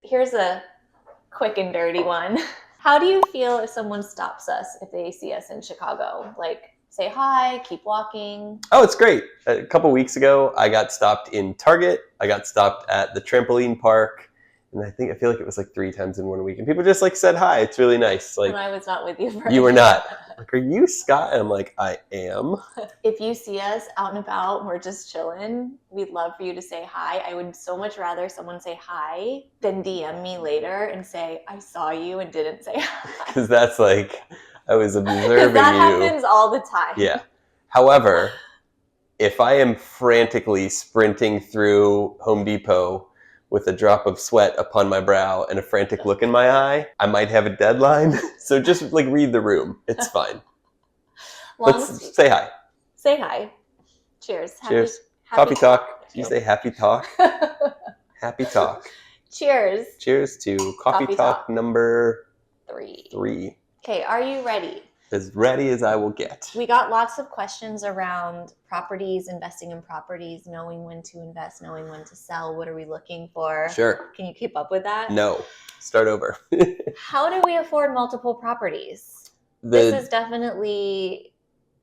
Here's a quick and dirty one. How do you feel if someone stops us if they see us in Chicago? Like, say hi, keep walking. Oh, it's great. A couple weeks ago, I got stopped in Target. I got stopped at the trampoline park. And I feel like it was like 3 times in 1 week. And people just like said hi. It's really nice. Like, and I was not with you. You were not. Like, are you Scott? And I'm like, I am. If you see us out and about and we're just chilling, we'd love for you to say hi. I would so much rather someone say hi than DM me later and say, I saw you and didn't say hi. Because that's like, I was observing you. That happens all the time. Yeah. However, if I am frantically sprinting through Home Depot with a drop of sweat upon my brow and a frantic look in my eye, I might have a deadline. So just like read the room. It's fine. Let's say hi. Say hi. Cheers. Cheers. Coffee talk. Did you say happy talk? Happy talk. Cheers. Cheers to coffee talk number 3. Okay, are you ready? As ready as I will get. We got lots of questions around properties, investing in properties, knowing when to invest, knowing when to sell. What are we looking for? Sure. Can you keep up with that? No. Start over. How do we afford multiple properties? This is definitely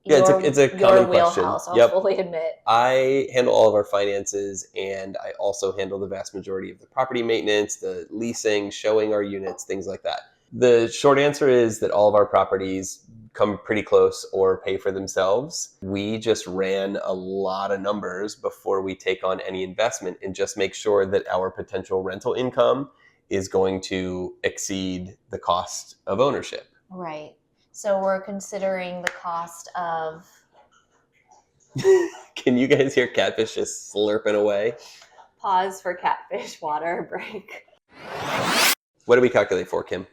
it's a common wheelhouse, question. I'll fully admit. I handle all of our finances, and I also handle the vast majority of the property maintenance, the leasing, showing our units, things like that. The short answer is that all of our properties come pretty close or pay for themselves. We just ran a lot of numbers before we take on any investment and just make sure that our potential rental income is going to exceed the cost of ownership. Right. So we're considering the cost of... Can you guys hear Catfish just slurping away? Pause for Catfish water break. What do we calculate for, Kim?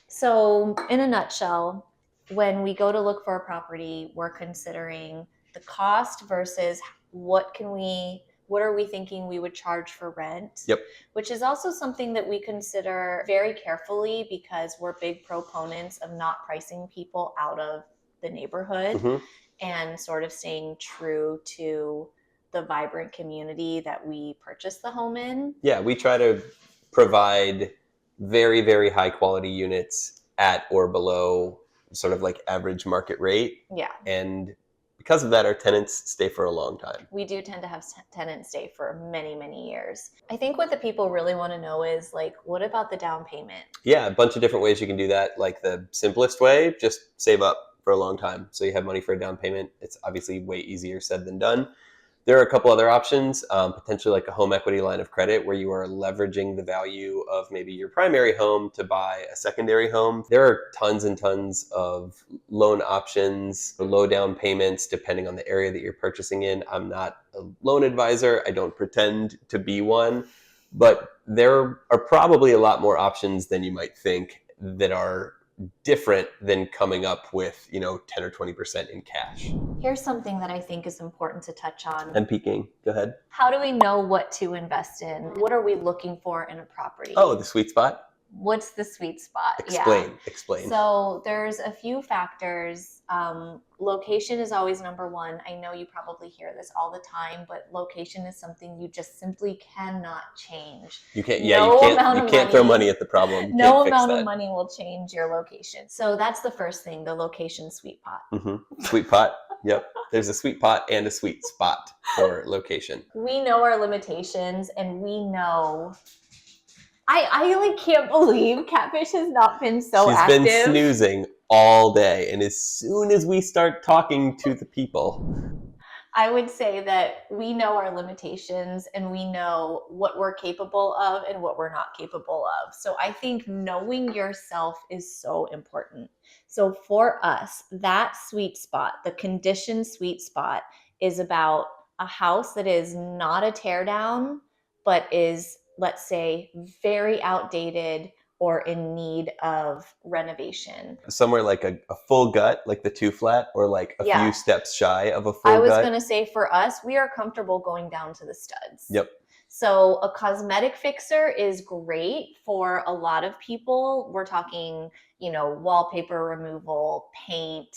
So in a nutshell, when we go to look for a property, we're considering the cost versus what are we thinking we would charge for rent? Yep. Which is also something that we consider very carefully because we're big proponents of not pricing people out of the neighborhood and sort of staying true to the vibrant community that we purchased the home in. Yeah, we try to provide very, very high quality units at or below sort of like average market rate. Yeah. And because of that, our tenants stay for a long time. We do tend to have tenants stay for many, many years. I think what the people really want to know is like, what about the down payment? Yeah, a bunch of different ways you can do that. Like the simplest way, just save up for a long time. So you have money for a down payment. It's obviously way easier said than done. There are a couple other options, potentially like a home equity line of credit where you are leveraging the value of maybe your primary home to buy a secondary home. There are tons and tons of loan options, low down payments, depending on the area that you're purchasing in. I'm not a loan advisor. I don't pretend to be one, but there are probably a lot more options than you might think that are different than coming up with, 10 or 20% in cash. Here's something that I think is important to touch on. I'm peeking. Go ahead. How do we know what to invest in? What are we looking for in a property? Oh, the sweet spot? What's the sweet spot? Explain. So there's a few factors. Location is always number one. I know you probably hear this all the time, but location is something you just simply cannot change. You can't throw money at the problem. No amount of money will change your location. So that's the first thing, the location sweet pot. Sweet pot. Yep. There's a sweet pot and a sweet spot for location. We know our limitations, and we know... I can't believe Catfish has not been so active. She's been snoozing all day. And as soon as we start talking to the people... I would say that we know our limitations and we know what we're capable of and what we're not capable of. So I think knowing yourself is so important. So for us, that sweet spot, the conditioned sweet spot, is about a house that is not a tear down, but is, let's say, very outdated or in need of renovation. Somewhere like a full gut, like the 2-flat, or like a few steps shy of a full gut. I was going to say for us, we are comfortable going down to the studs. Yep. So a cosmetic fixer is great for a lot of people. We're talking, wallpaper removal, paint,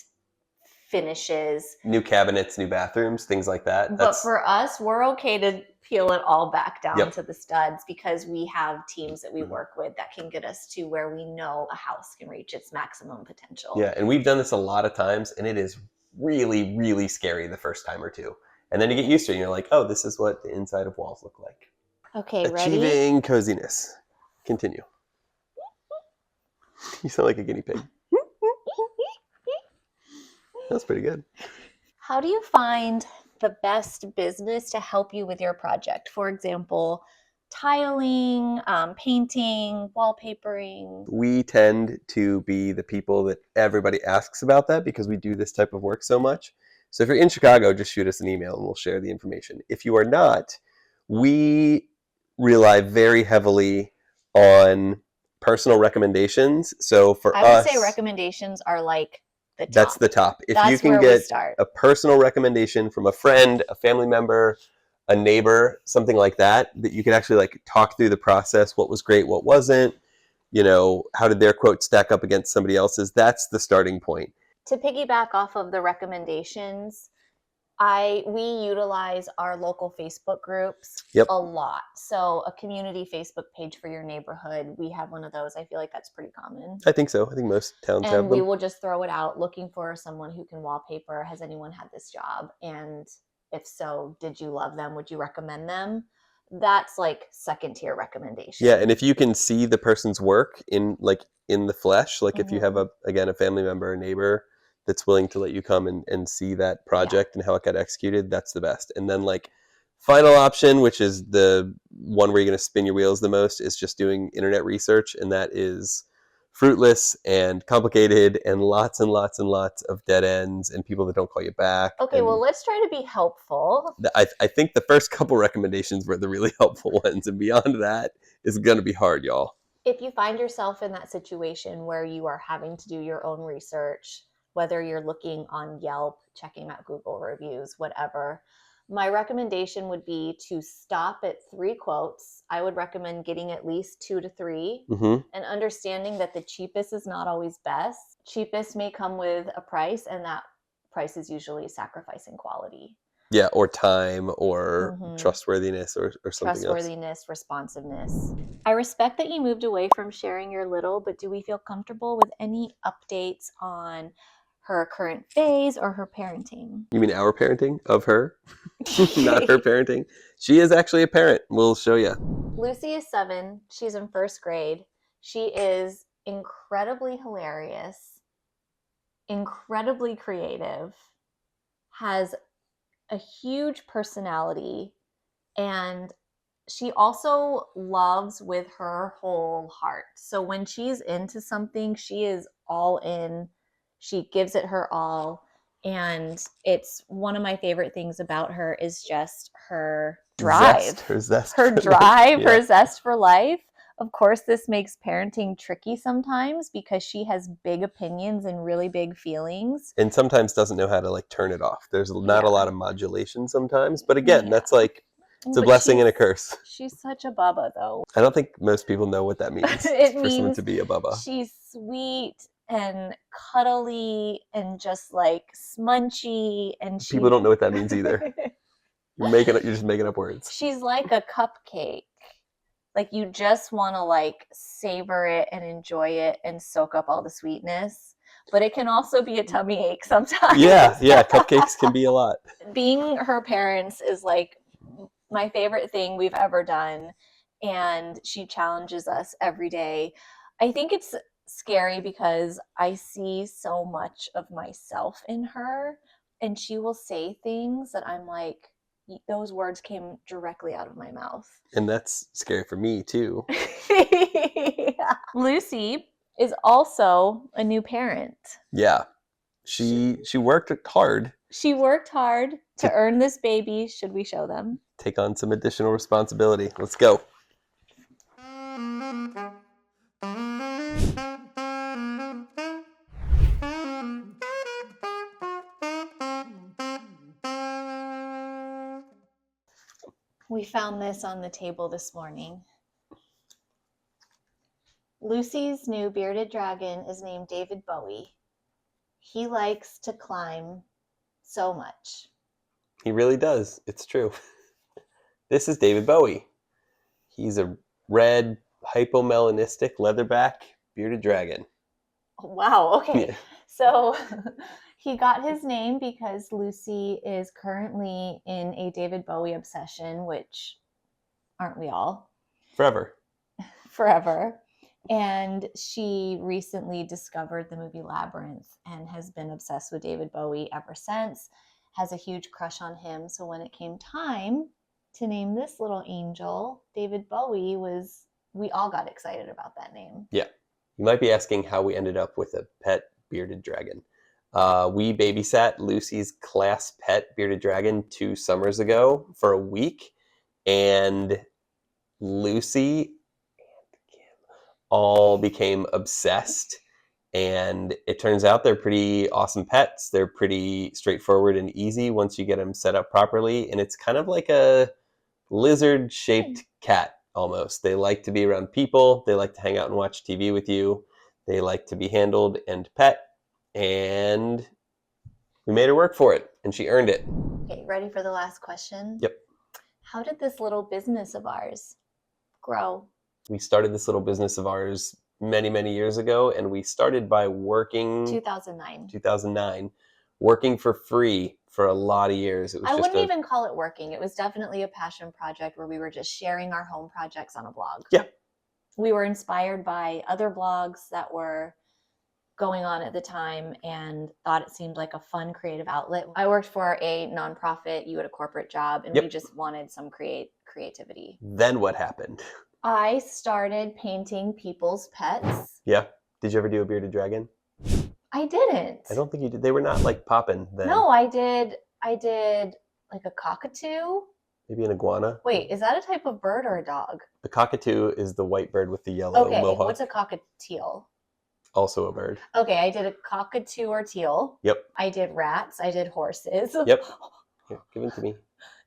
finishes. New cabinets, new bathrooms, things like that. But for us, we're okay to peel it all back down Yep. to the studs because we have teams that we work with that can get us to where we know a house can reach its maximum potential. Yeah, and we've done this a lot of times, and it is really, really scary the first time or two. And then you get used to it, and you're like, oh, this is what the inside of walls look like. Okay, Achieving ready? coziness. Continue. You sound like a guinea pig. That's pretty good. How do you find the best business to help you with your project? For example, tiling, painting, wallpapering. We tend to be the people that everybody asks about that because we do this type of work so much. So if you're in Chicago, just shoot us an email and we'll share the information. If you are not, we rely very heavily on personal recommendations. So for I would us, say recommendations are like the top. That's the top. If That's you can where we get start. a personal recommendation from a friend, a family member, a neighbor, something like that you can actually like talk through the process, what was great, what wasn't, how did their quote stack up against somebody else's, that's the starting point. To piggyback off of the recommendations, we utilize our local Facebook groups a lot. So a community Facebook page for your neighborhood, we have one of those. I feel like that's pretty common. I think so. I think most towns have them. And we will just throw it out looking for someone who can wallpaper. Has anyone had this job? And if so, did you love them? Would you recommend them? That's like second tier recommendation. Yeah, and if you can see the person's work in the flesh, like if you have a family member, a neighbor that's willing to let you come and see that project and how it got executed, that's the best. And then final option, which is the one where you're going to spin your wheels the most, is just doing internet research, and that is fruitless and complicated and lots and lots of dead ends and people that don't call you back. Okay, well, let's try to be helpful. I think the first couple recommendations were the really helpful ones, and beyond that is going to be hard, y'all. If you find yourself in that situation where you are having to do your own research, whether you're looking on Yelp, checking out Google reviews, whatever, my recommendation would be to stop at 3 quotes. I would recommend getting at least 2 to 3 and understanding that the cheapest is not always best. Cheapest may come with a price, and that price is usually sacrificing quality. Yeah, or time or trustworthiness or something Trustworthiness, responsiveness. I respect that you moved away from sharing your little, but do we feel comfortable with any updates on her current phase or her parenting? You mean our parenting of her? Not her parenting. She is actually a parent. We'll show you. Lucy is 7. She's in 1st grade. She is incredibly hilarious, incredibly creative, has a huge personality, and she also loves with her whole heart. So when she's into something, she is all in. She gives it her all. And it's one of my favorite things about her is just her drive. Her zest for life. Her zest for life. Of course, this makes parenting tricky sometimes because she has big opinions and really big feelings. And sometimes doesn't know how to turn it off. There's not a lot of modulation sometimes. But again, that's it's a blessing and a curse. She's such a bubba, though. I don't think most people know what that means. It for means someone to be a bubba. She's sweet and cuddly and just smunchy, and people don't know what that means either. You're just making up words. She's like a cupcake. You just want to savor it and enjoy it and soak up all the sweetness. But it can also be a tummy ache sometimes. Yeah, cupcakes can be a lot. Being her parents is my favorite thing we've ever done, and she challenges us every day. I think it's scary because I see so much of myself in her, and she will say things that I'm like, those words came directly out of my mouth. And that's scary for me too. Yeah. Lucy is also a new parent. Yeah. She worked hard. She worked hard to earn this baby. Should we show them? Take on some additional responsibility. Let's go. We found this on the table this morning. Lucy's new bearded dragon is named David Bowie. He likes to climb so much. He really does. It's true. This is David Bowie. He's a red, hypomelanistic, leatherback, bearded dragon. Wow, okay. Yeah. So he got his name because Lucy is currently in a David Bowie obsession, which aren't we all? Forever. Forever. And she recently discovered the movie Labyrinth and has been obsessed with David Bowie ever since, has a huge crush on him. So when it came time to name this little angel, David Bowie, we all got excited about that name. Yeah. You might be asking how we ended up with a pet bearded dragon. We babysat Lucy's class pet bearded dragon 2 summers ago for a week, and Lucy and Kim all became obsessed. And it turns out they're pretty awesome pets. They're pretty straightforward and easy once you get them set up properly. And it's kind of like a lizard-shaped cat almost. They like to be around people. They like to hang out and watch TV with you. They like to be handled and pet. And we made her work for it, and she earned it. Okay, ready for the last question? Yep. How did this little business of ours grow? We started this little business of ours many, many years ago, and we started by working 2009, working for free for a lot of years. It was I just wouldn't even call it working. It was definitely a passion project where we were just sharing our home projects on a blog. Yeah. We were inspired by other blogs that were going on at the time and thought it seemed like a fun creative outlet. I worked for a nonprofit, you had a corporate job, and Yep. we just wanted some creativity. Then what happened? I started painting people's pets. Yeah. Did you ever do a bearded dragon? I didn't. I don't think you did. They were not like popping then. No, I did like a cockatoo. Maybe an iguana. Wait, is that a type of bird or a dog? The cockatoo is the white bird with the yellow Okay, mohawk. what's a cockatiel? Also a bird. Okay, I did a cockatoo or teal. Yep. I did rats. I did horses. Yep. Here, give it to me.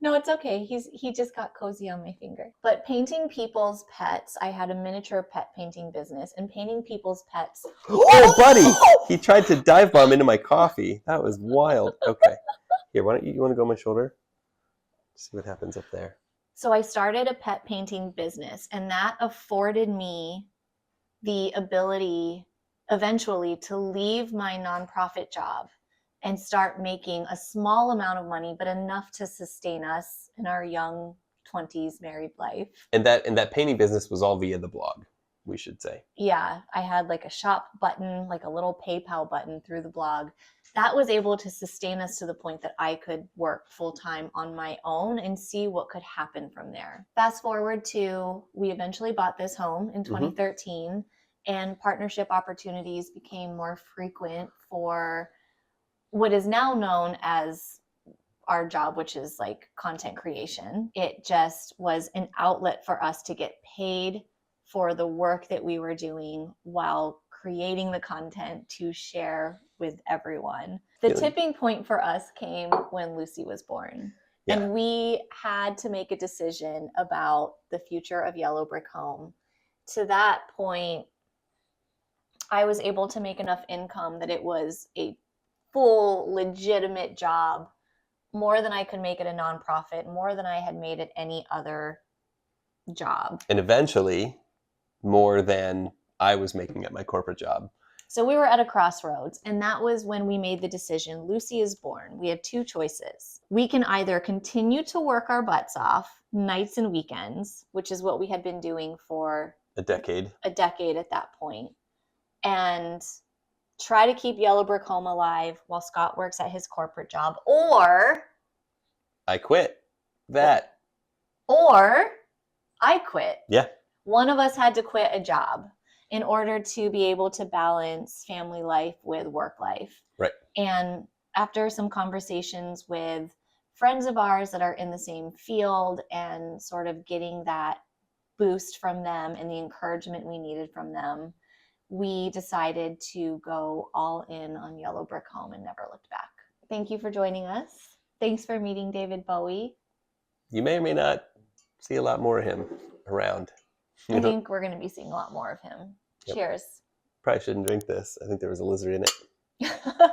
No, it's okay. He just got cozy on my finger. But painting people's pets, I had a miniature pet painting business, and painting people's pets. Oh, buddy! He tried to dive bomb into my coffee. That was wild. Okay. Here, why don't you want to go on my shoulder? See what happens up there. So I started a pet painting business, and that afforded me the ability eventually to leave my nonprofit job and start making a small amount of money, but enough to sustain us in our young 20s married life. And that painting business was all via the blog, we should say. Yeah, I had like a shop button, like a little PayPal button through the blog. That was able to sustain us to the point that I could work full-time on my own and see what could happen from there. Fast forward to, we eventually bought this home in 2013, and partnership opportunities became more frequent for what is now known as our job, which is like content creation. It just was an outlet for us to get paid for the work that we were doing while creating the content to share with everyone. The tipping point for us came when Lucy was born. Yeah. And we had to make a decision about the future of Yellow Brick Home. To that point, I was able to make enough income that it was a full, legitimate job, more than I could make at a nonprofit, more than I had made at any other job. And eventually, more than I was making at my corporate job. So we were at a crossroads, and that was when we made the decision. Lucy is born. We have 2 choices. We can either continue to work our butts off nights and weekends, which is what we had been doing for a decade at that point, and try to keep Yellow Brick Home alive while Scott works at his corporate job, or I quit that. Or I quit. Yeah. One of us had to quit a job in order to be able to balance family life with work life. Right. And after some conversations with friends of ours that are in the same field and sort of getting that boost from them and the encouragement we needed from them, we decided to go all in on Yellow Brick Home and never looked back. Thank you for joining us. Thanks for meeting David Bowie. You may or may not see a lot more of him around. I think we're going to be seeing a lot more of him. Yep. Cheers. Probably shouldn't drink this. I think there was a lizard in it.